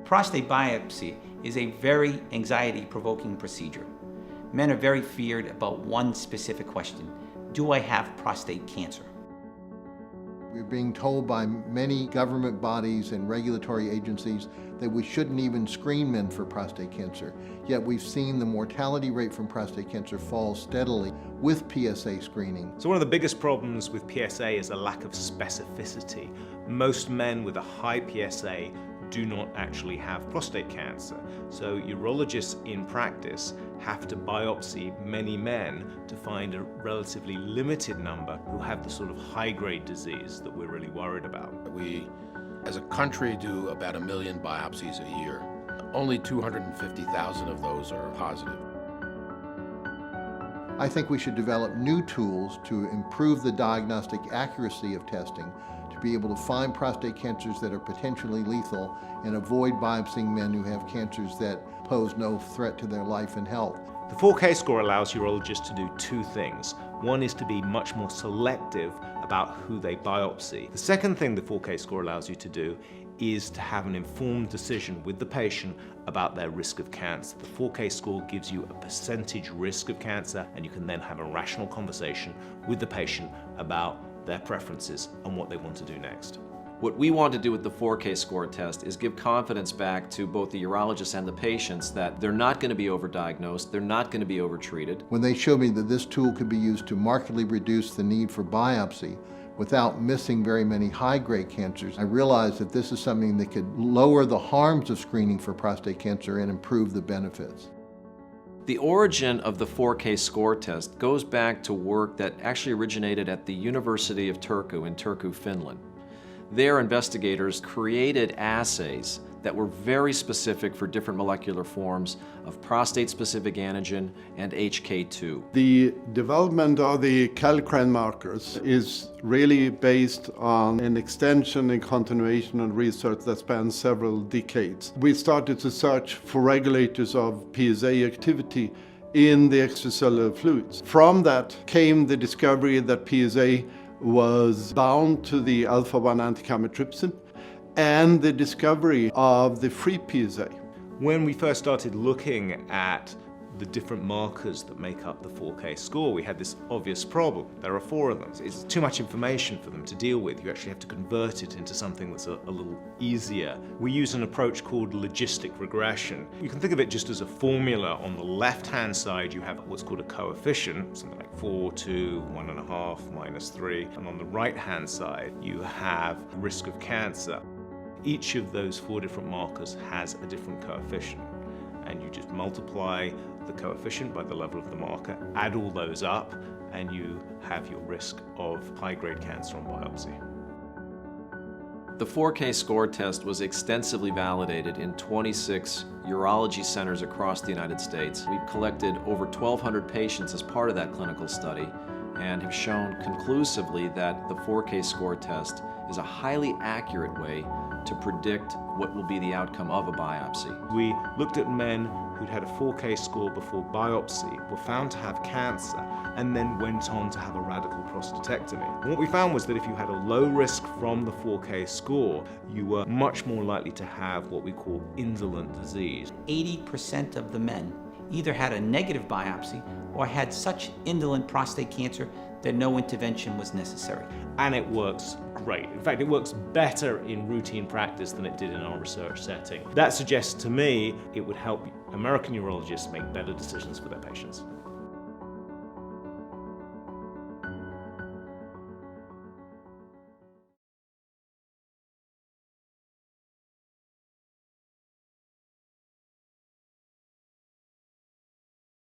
Prostate biopsy is a very anxiety-provoking procedure. Men are very feared about one specific question: do I have prostate cancer? We're being told by many government bodies and regulatory agencies that we shouldn't even screen men for prostate cancer. Yet we've seen the mortality rate from prostate cancer fall steadily with PSA screening. So one of the biggest problems with PSA is a lack of specificity. Most men with a high PSA do not actually have prostate cancer. So urologists in practice have to biopsy many men to find a relatively limited number who have the sort of high-grade disease that we're really worried about. We, as a country, do about 1 million biopsies a year. Only 250,000 of those are positive. I think we should develop new tools to improve the diagnostic accuracy of testing, to be able to find prostate cancers that are potentially lethal and avoid biopsying men who have cancers that pose no threat to their life and health. The 4Kscore allows urologists to do two things. One is to be much more selective about who they biopsy. The second thing the 4Kscore allows you to do is to have an informed decision with the patient about their risk of cancer. The 4Kscore gives you a percentage risk of cancer, and you can then have a rational conversation with the patient about their preferences and what they want to do next. What we want to do with the 4Kscore test is give confidence back to both the urologists and the patients that they're not going to be overdiagnosed, they're not going to be overtreated. When they showed me that this tool could be used to markedly reduce the need for biopsy without missing very many high-grade cancers, I realized that this is something that could lower the harms of screening for prostate cancer and improve the benefits. The origin of the 4Kscore test goes back to work that actually originated at the University of Turku in Turku, Finland. Their investigators created assays that were very specific for different molecular forms of prostate-specific antigen and HK2. The development of the kallikrein markers is really based on an extension and continuation of research that spans several decades. We started to search for regulators of PSA activity in the extracellular fluids. From that came the discovery that PSA was bound to the alpha-1 anti-chymotrypsin and the discovery of the free PSA. When we first started looking at the different markers that make up the 4Kscore, we had this obvious problem. There are 4 of them. It's too much information for them to deal with. You actually have to convert it into something that's a little easier. We use an approach called logistic regression. You can think of it just as a formula. On the left-hand side, you have what's called a coefficient, something like 4, 2, 1.5, minus 3. And on the right-hand side, you have risk of cancer. Each of those 4 different markers has a different coefficient, and you just multiply the coefficient by the level of the marker, add all those up, and you have your risk of high-grade cancer on biopsy. The 4Kscore test was extensively validated in 26 urology centers across the United States. We've collected over 1,200 patients as part of that clinical study and have shown conclusively that the 4Kscore test is a highly accurate way to predict what will be the outcome of a biopsy. We looked at men who'd had a 4Kscore before biopsy, were found to have cancer, and then went on to have a radical prostatectomy. And what we found was that if you had a low risk from the 4Kscore, you were much more likely to have what we call indolent disease. 80% of the men either had a negative biopsy or had such indolent prostate cancer that no intervention was necessary. And it works great. In fact, it works better in routine practice than it did in our research setting. That suggests to me it would help American urologists make better decisions for their patients.